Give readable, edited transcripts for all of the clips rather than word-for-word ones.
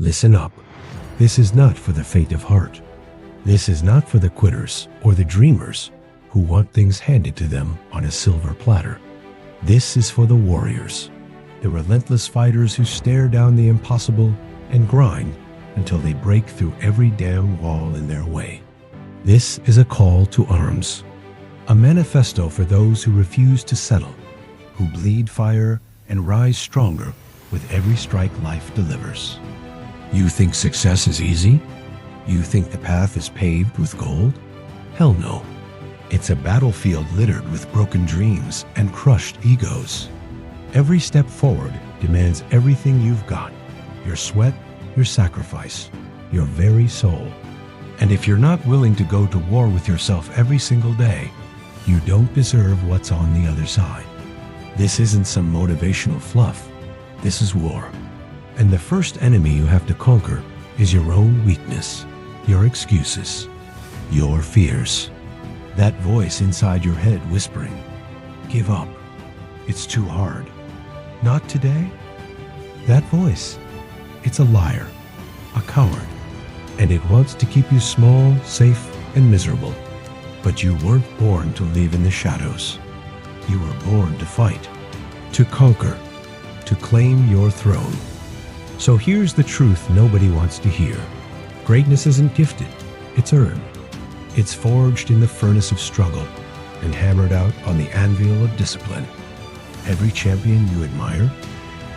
Listen up. This is not for the faint of heart. This is not for the quitters or the dreamers who want things handed to them on a silver platter. This is for the warriors, the relentless fighters who stare down the impossible and grind until they break through every damn wall in their way. This is a call to arms, a manifesto for those who refuse to settle, who bleed fire and rise stronger with every strike life delivers. You think success is easy? You think the path is paved with gold? Hell no. It's a battlefield littered with broken dreams and crushed egos. Every step forward demands everything you've got, your sweat, your sacrifice, your very soul. And if you're not willing to go to war with yourself every single day, you don't deserve what's on the other side. This isn't some motivational fluff. This is war. And the first enemy you have to conquer is your own weakness, your excuses, your fears. That voice inside your head whispering, "Give up. It's too hard. Not today." That voice, it's a liar, a coward, and it wants to keep you small, safe, and miserable. But you weren't born to live in the shadows. You were born to fight, to conquer, to claim your throne. So here's the truth nobody wants to hear. Greatness isn't gifted, it's earned. It's forged in the furnace of struggle and hammered out on the anvil of discipline. Every champion you admire,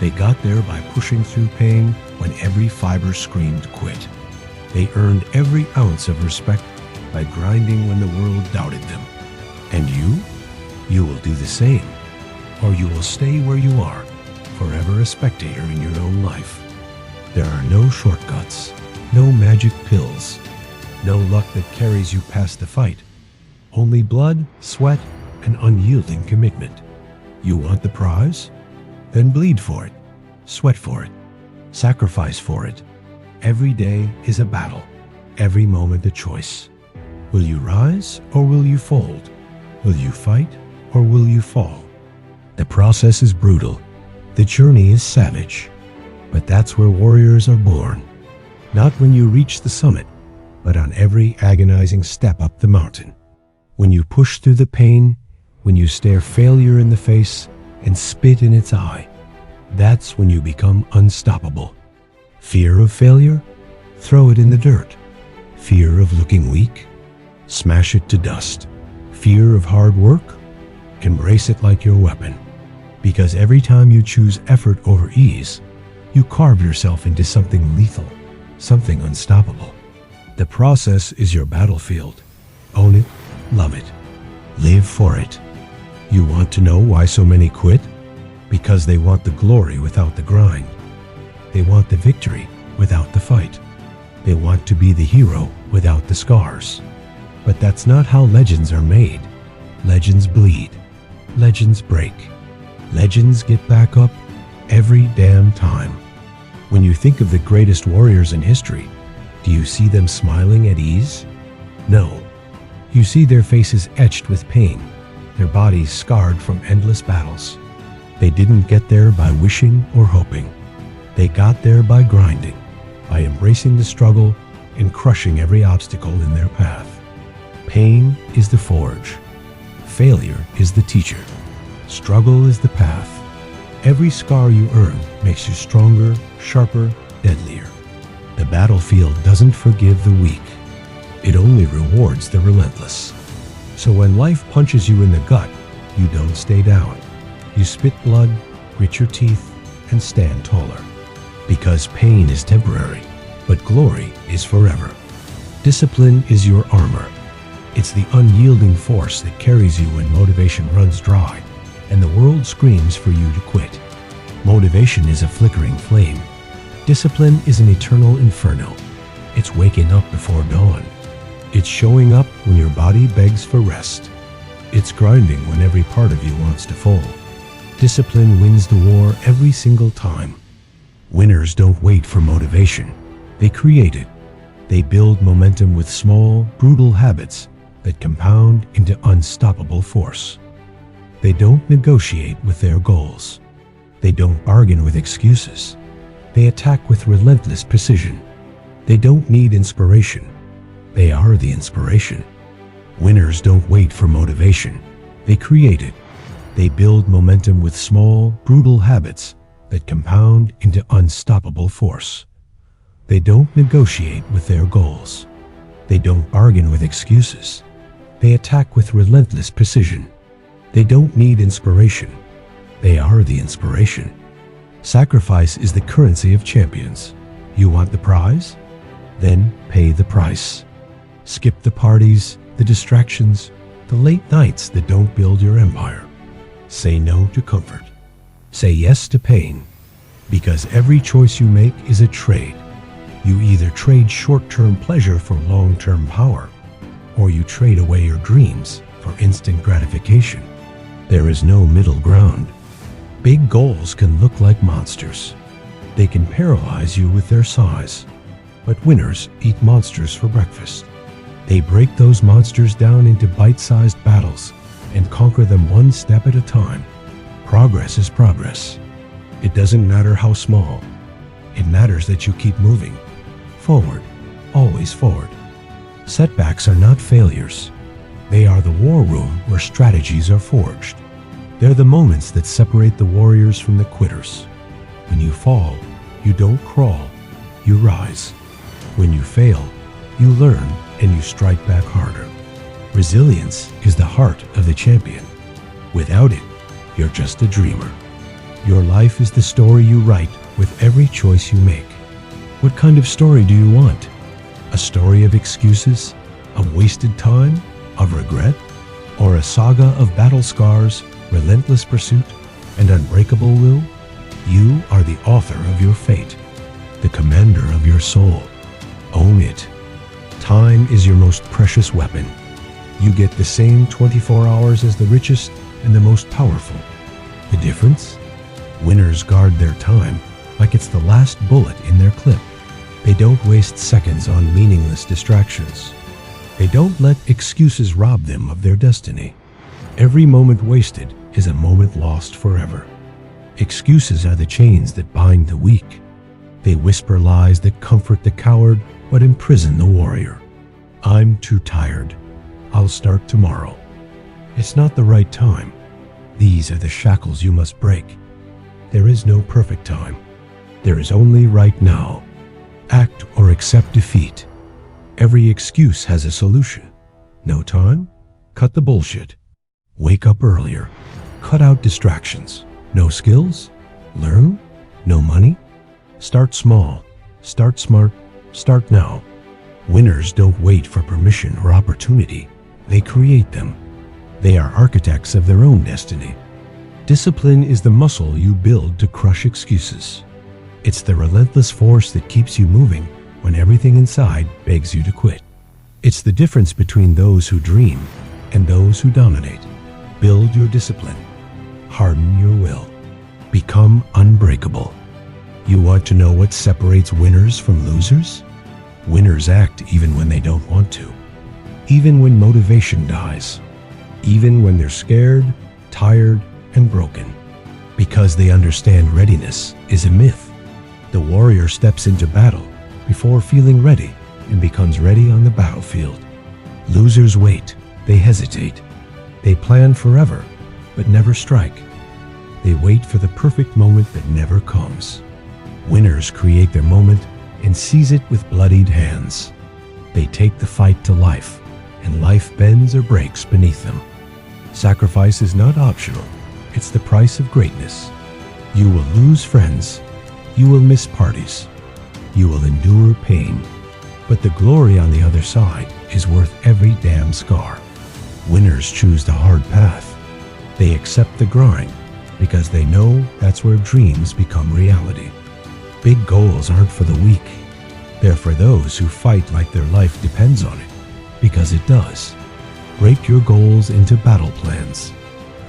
they got there by pushing through pain when every fiber screamed quit. They earned every ounce of respect by grinding when the world doubted them. And you will do the same, or you will stay where you are, forever a spectator in your own life. There are no shortcuts, no magic pills, no luck that carries you past the fight. Only blood, sweat, and unyielding commitment. You want the prize? Then bleed for it, sweat for it, sacrifice for it. Every day is a battle, every moment a choice. Will you rise or will you fold? Will you fight or will you fall? The process is brutal, the journey is savage, but that's where warriors are born. Not when you reach the summit, but on every agonizing step up the mountain. When you push through the pain, when you stare failure in the face and spit in its eye, that's when you become unstoppable. Fear of failure? Throw it in the dirt. Fear of looking weak? Smash it to dust. Fear of hard work? Embrace it like your weapon. Because every time you choose effort over ease, you carve yourself into something lethal, something unstoppable. The process is your battlefield. Own it, love it, live for it. You want to know why so many quit? Because they want the glory without the grind. They want the victory without the fight. They want to be the hero without the scars. But that's not how legends are made. Legends bleed. Legends break. Legends get back up every damn time. When you think of the greatest warriors in history, do you see them smiling at ease? No. You see their faces etched with pain, their bodies scarred from endless battles. They didn't get there by wishing or hoping. They got there by grinding, by embracing the struggle and crushing every obstacle in their path. Pain is the forge. Failure is the teacher. Struggle is the path. Every scar you earn makes you stronger, sharper, deadlier. The battlefield doesn't forgive the weak. It only rewards the relentless. So when life punches you in the gut, you don't stay down. You spit blood, grit your teeth, and stand taller. Because pain is temporary, but glory is forever. Discipline is your armor. It's the unyielding force that carries you when motivation runs dry and the world screams for you to quit. Motivation is a flickering flame. Discipline is an eternal inferno. It's waking up before dawn. It's showing up when your body begs for rest. It's grinding when every part of you wants to fall. Discipline wins the war every single time. Winners don't wait for motivation. They create it. They build momentum with small, brutal habits that compound into unstoppable force. They don't negotiate with their goals. They don't bargain with excuses. They attack with relentless precision. They don't need inspiration. They are the inspiration. Winners don't wait for motivation. They create it. They build momentum with small, brutal habits that compound into unstoppable force. They don't negotiate with their goals. They don't bargain with excuses. They attack with relentless precision. They don't need inspiration. They are the inspiration. Sacrifice is the currency of champions. You want the prize? Then pay the price. Skip the parties, the distractions, the late nights that don't build your empire. Say no to comfort. Say yes to pain. Because every choice you make is a trade. You either trade short-term pleasure for long-term power, or you trade away your dreams for instant gratification. There is no middle ground. Big goals can look like monsters. They can paralyze you with their size. But winners eat monsters for breakfast. They break those monsters down into bite-sized battles and conquer them one step at a time. Progress is progress. It doesn't matter how small. It matters that you keep moving. Forward, always forward. Setbacks are not failures. They are the war room where strategies are forged. They're the moments that separate the warriors from the quitters. When you fall, you don't crawl, you rise. When you fail, you learn and you strike back harder. Resilience is the heart of the champion. Without it, you're just a dreamer. Your life is the story you write with every choice you make. What kind of story do you want? A story of excuses, of wasted time, of regret, or a saga of battle scars, relentless pursuit, and unbreakable will? You are the author of your fate, the commander of your soul. Own it. Time is your most precious weapon. You get the same 24 hours as the richest and the most powerful. The difference? Winners guard their time like it's the last bullet in their clip. They don't waste seconds on meaningless distractions. They don't let excuses rob them of their destiny. Every moment wasted is a moment lost forever. Excuses are the chains that bind the weak. They whisper lies that comfort the coward but imprison the warrior. I'm too tired. I'll start tomorrow. It's not the right time. These are the shackles you must break. There is no perfect time. There is only right now. Act or accept defeat. Every excuse has a solution. No time? Cut the bullshit. Wake up earlier. Cut out distractions. No skills? Learn? No money? Start small. Start smart. Start now. Winners don't wait for permission or opportunity. They create them. They are architects of their own destiny. Discipline is the muscle you build to crush excuses. It's the relentless force that keeps you moving when everything inside begs you to quit. It's the difference between those who dream and those who dominate. Build your discipline. Harden your will. Become unbreakable. You want to know what separates winners from losers? Winners act even when they don't want to. Even when motivation dies. Even when they're scared, tired, and broken. Because they understand readiness is a myth. The warrior steps into battle before feeling ready and becomes ready on the battlefield. Losers wait. They hesitate. They plan forever, but never strike. They wait for the perfect moment that never comes. Winners create their moment and seize it with bloodied hands. They take the fight to life, and life bends or breaks beneath them. Sacrifice is not optional. It's the price of greatness. You will lose friends. You will miss parties. You will endure pain. But the glory on the other side is worth every damn scar. Winners choose the hard path. They accept the grind because they know that's where dreams become reality. Big goals aren't for the weak. They're for those who fight like their life depends on it, because it does. Break your goals into battle plans.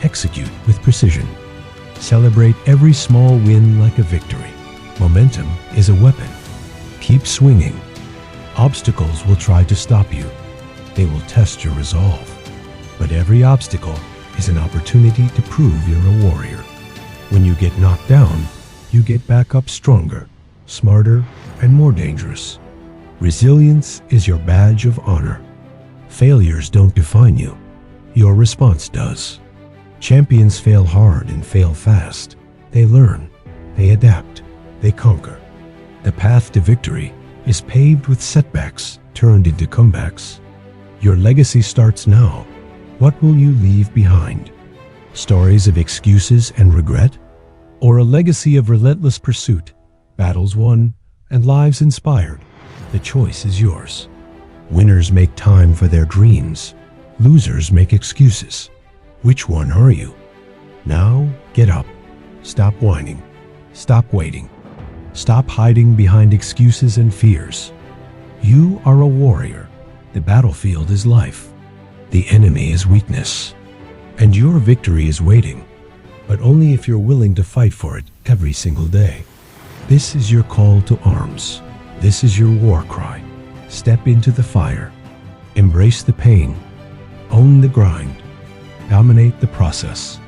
Execute with precision. Celebrate every small win like a victory. Momentum is a weapon. Keep swinging. Obstacles will try to stop you. They will test your resolve. But every obstacle is an opportunity to prove you're a warrior. When you get knocked down, you get back up stronger. smarter, and more dangerous. Resilience is your badge of honor. Failures don't define you. Your response does. Champions fail hard and fail fast. They learn, they adapt, they conquer. The path to victory is paved with setbacks turned into comebacks. Your legacy starts now. What will you leave behind? Stories of excuses and regret? Or a legacy of relentless pursuit, battles won, and lives inspired? The choice is yours. Winners make time for their dreams. Losers make excuses. Which one are you? Now, get up. Stop whining. Stop waiting. Stop hiding behind excuses and fears. You are a warrior. The battlefield is life. The enemy is weakness. And your victory is waiting, but only if you're willing to fight for it every single day. This is your call to arms. This is your war cry. Step into the fire. Embrace the pain. Own the grind. Dominate the process.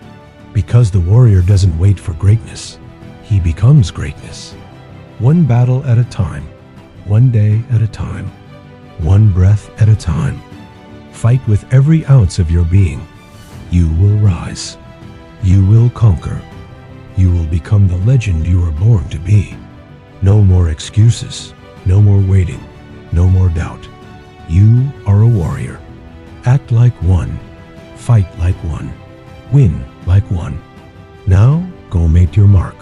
Because the warrior doesn't wait for greatness. He becomes greatness. One battle at a time. One day at a time. One breath at a time. Fight with every ounce of your being. You will rise. You will conquer. You will become the legend you were born to be. No more excuses. No more waiting. No more doubt. You are a warrior. Act like one. Fight like one. Win like one. Now, go make your mark.